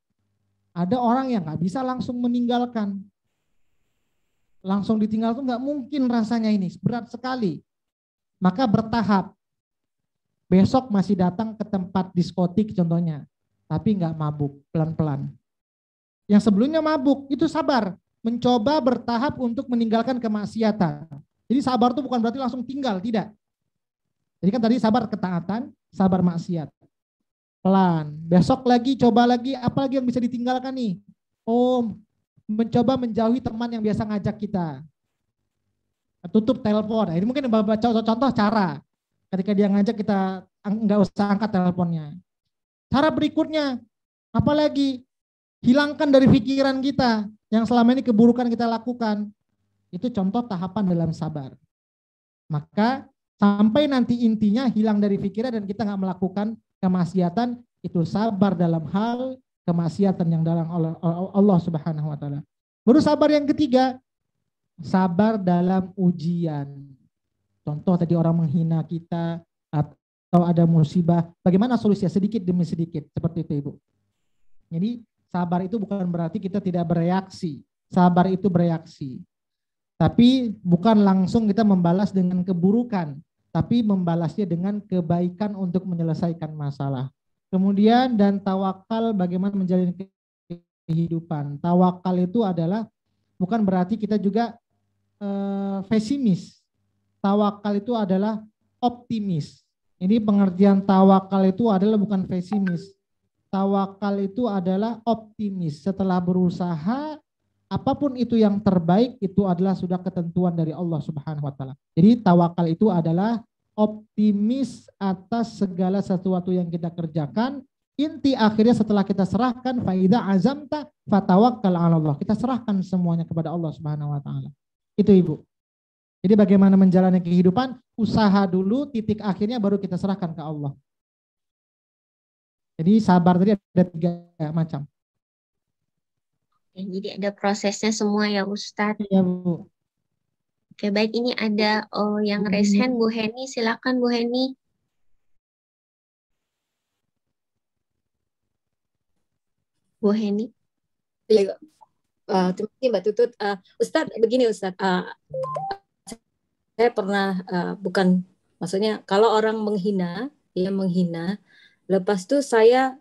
Ada orang yang nggak bisa langsung meninggalkan. Langsung ditinggal tuh nggak mungkin rasanya, ini berat sekali. Maka bertahap. Besok masih datang ke tempat diskotik contohnya, tapi nggak mabuk, pelan-pelan. Yang sebelumnya mabuk, itu sabar. Mencoba bertahap untuk meninggalkan kemaksiatan. Jadi sabar itu bukan berarti langsung tinggal, tidak. Jadi kan tadi sabar ketaatan, sabar maksiat. Pelan, besok lagi, coba lagi, apa lagi yang bisa ditinggalkan nih? Oh, mencoba menjauhi teman yang biasa ngajak kita. Tutup telepon. Ini mungkin contoh cara. Ketika dia ngajak kita nggak usah angkat teleponnya. Cara berikutnya, apalagi hilangkan dari pikiran kita yang selama ini keburukan kita lakukan. Itu contoh tahapan dalam sabar. Maka sampai nanti intinya hilang dari pikiran dan kita nggak melakukan kemaksiatan, itu sabar dalam hal kemaksiatan yang dalam Allah Subhanahu wa taala. Baru sabar yang ketiga, sabar dalam ujian. Contoh tadi orang menghina kita atau ada musibah, bagaimana solusinya? Sedikit demi sedikit, seperti itu Ibu. Jadi sabar itu bukan berarti kita tidak bereaksi. Sabar itu bereaksi. Tapi bukan langsung kita membalas dengan keburukan, tapi membalasnya dengan kebaikan untuk menyelesaikan masalah. Kemudian dan tawakal, bagaimana menjalani kehidupan. Tawakal itu adalah bukan berarti kita juga pesimis. Tawakal itu adalah optimis. Ini pengertian tawakal itu adalah bukan pesimis. Tawakal itu adalah optimis. Setelah berusaha, apapun itu yang terbaik itu adalah sudah ketentuan dari Allah Subhanahu wa taala. Jadi tawakal itu adalah optimis atas segala sesuatu yang kita kerjakan. Inti akhirnya setelah kita serahkan, faida azamta fatawakkal 'ala Allah. Kita serahkan semuanya kepada Allah Subhanahu wa taala. Itu Ibu. Jadi bagaimana menjalani kehidupan, usaha dulu, titik akhirnya baru kita serahkan ke Allah. Jadi sabar tadi ada 3 macam. Jadi ada prosesnya semua ya Ustadz. Iya Bu. Oke, baik, ini ada yang raise hand, Bu Heni, silakan Bu Heni. Bu Heni. Iya, terima kasih Mbak Tutut. Ustadz, begini Ustadz, saya pernah bukan, maksudnya kalau orang menghina, dia menghina, lepas itu saya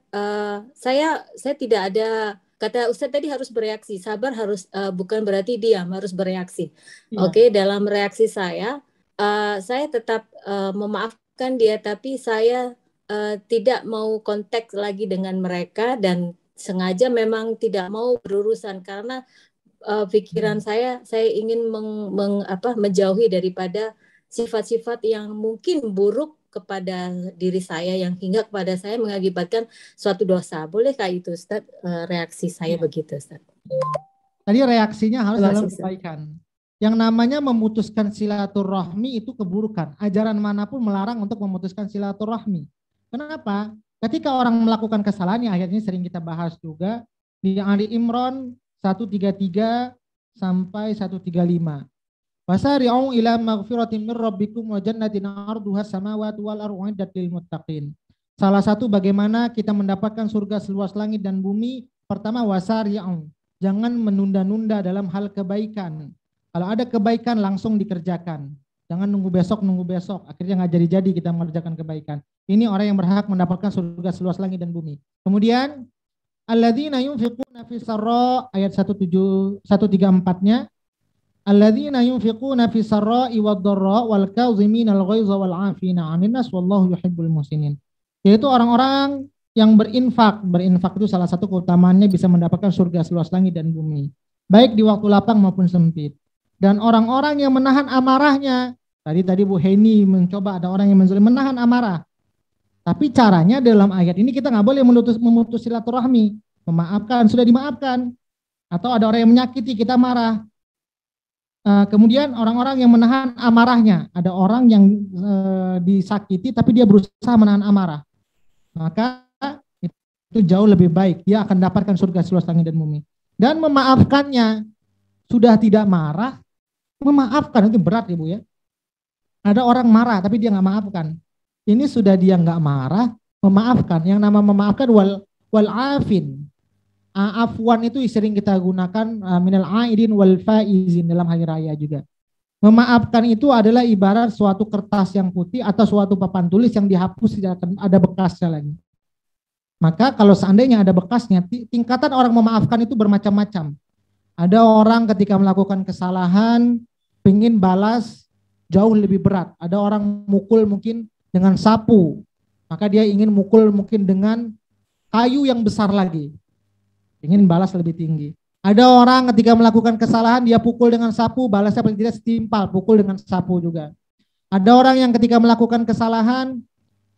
tidak ada, kata Ustadz tadi harus bereaksi, sabar harus bukan berarti diam, harus bereaksi. Iya. Oke, dalam reaksi saya tetap memaafkan dia, tapi saya tidak mau kontak lagi dengan mereka dan sengaja memang tidak mau berurusan karena pikiran saya ingin menjauhi daripada sifat-sifat yang mungkin buruk kepada diri saya yang hingga kepada saya mengakibatkan suatu dosa. Bolehkah itu Ustaz? Reaksi saya begitu Ustaz. Tadi reaksinya harus dalam Ustaz. kebaikan. Yang namanya memutuskan silaturahmi itu keburukan. Ajaran manapun melarang untuk memutuskan silaturahmi. Kenapa? Ketika orang melakukan kesalahan yang akhirnya sering kita bahas juga di Ali Imran 133 sampai 135. Wasari'u ila maghfiratin min rabbikum wa jannatin 'arduhas samawati wal ardu 'iddat lil muttaqin. Salah satu bagaimana kita mendapatkan surga seluas langit dan bumi, pertama wasari'u, jangan menunda-nunda dalam hal kebaikan. Kalau ada kebaikan langsung dikerjakan. Jangan nunggu besok, akhirnya nggak jadi-jadi kita mengerjakan kebaikan. Ini orang yang berhak mendapatkan surga seluas langit dan bumi. Kemudian alladzina yunfiquna fis sarra, ayat 134-nya, alladzina yunfiquna fis sarra'i wad dharra wal kaziminal ghaiza wal 'afina 'anil nas wallahu yuhibbul muhsinin. Yaitu orang-orang yang berinfak. Berinfak itu salah satu keutamaannya bisa mendapatkan surga seluas langit dan bumi, baik di waktu lapang maupun sempit. Dan orang-orang yang menahan amarahnya, tadi Bu Heni mencoba, ada orang yang menahan amarah. Tapi caranya dalam ayat ini kita nggak boleh memutus silaturahmi. Memaafkan, sudah dimaafkan. Atau ada orang yang menyakiti, kita marah. Kemudian orang-orang yang menahan amarahnya, ada orang yang disakiti tapi dia berusaha menahan amarah. Maka itu jauh lebih baik, dia akan dapatkan surga seluas langit dan bumi. Dan memaafkannya, sudah tidak marah, memaafkan itu berat Ibu ya. Ada orang marah tapi dia nggak maafkan. Ini sudah dia nggak marah, memaafkan. Yang nama memaafkan wal afin. Afwan itu sering kita gunakan minal aidin wal faizin dalam hari raya juga. Memaafkan itu adalah ibarat suatu kertas yang putih atau suatu papan tulis yang dihapus, tidak akan ada bekasnya lagi. Maka kalau seandainya ada bekasnya, tingkatan orang memaafkan itu bermacam-macam. Ada orang ketika melakukan kesalahan pengen balas jauh lebih berat. Ada orang mukul mungkin dengan sapu, maka dia ingin mukul mungkin dengan kayu yang besar lagi, ingin balas lebih tinggi. Ada orang ketika melakukan kesalahan dia pukul dengan sapu, balasnya paling tidak setimpal, pukul dengan sapu juga. Ada orang yang ketika melakukan kesalahan,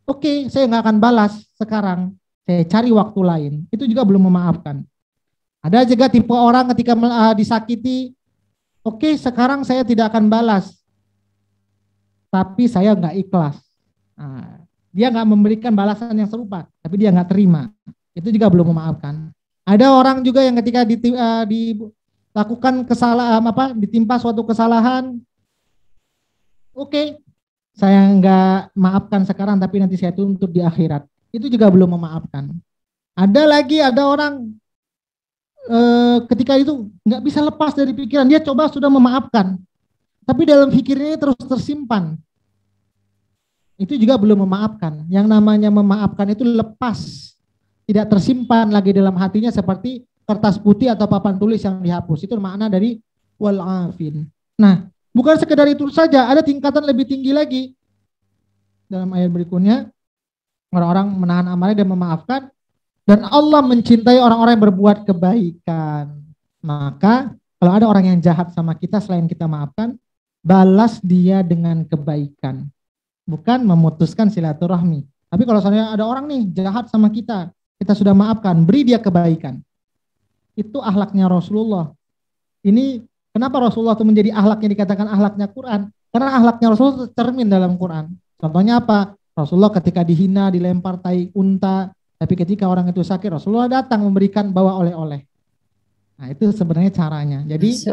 oke, saya nggak akan balas sekarang, saya cari waktu lain. Itu juga belum memaafkan. Ada juga tipe orang ketika disakiti, oke, sekarang saya tidak akan balas, tapi saya nggak ikhlas. Nah, dia nggak memberikan balasan yang serupa, tapi dia nggak terima. Itu juga belum memaafkan. Ada orang juga yang ketika dilakukan kesalahan, ditimpa suatu kesalahan, oke, saya nggak maafkan sekarang, tapi nanti saya tuntut di akhirat. Itu juga belum memaafkan. Ada orang ketika itu nggak bisa lepas dari pikiran, dia coba sudah memaafkan, tapi dalam pikirnya terus tersimpan. Itu juga belum memaafkan. Yang namanya memaafkan itu lepas, tidak tersimpan lagi dalam hatinya seperti kertas putih atau papan tulis yang dihapus. Itu makna dari wal afin. Nah, bukan sekedar itu saja, ada tingkatan lebih tinggi lagi. Dalam ayat berikutnya, orang-orang menahan amarah dan memaafkan. Dan Allah mencintai orang-orang yang berbuat kebaikan. Maka kalau ada orang yang jahat sama kita selain kita maafkan, balas dia dengan kebaikan. Bukan memutuskan silaturahmi. Tapi kalau seandainya ada orang nih jahat sama kita, kita sudah maafkan, beri dia kebaikan. Itu akhlaknya Rasulullah. Ini kenapa Rasulullah itu menjadi akhlaknya dikatakan akhlaknya Quran? Karena akhlaknya Rasulullah tercermin dalam Quran. Contohnya apa? Rasulullah ketika dihina, dilempar tai unta, tapi ketika orang itu sakit, Rasulullah datang memberikan bawa oleh-oleh. Nah, itu sebenarnya caranya. Jadi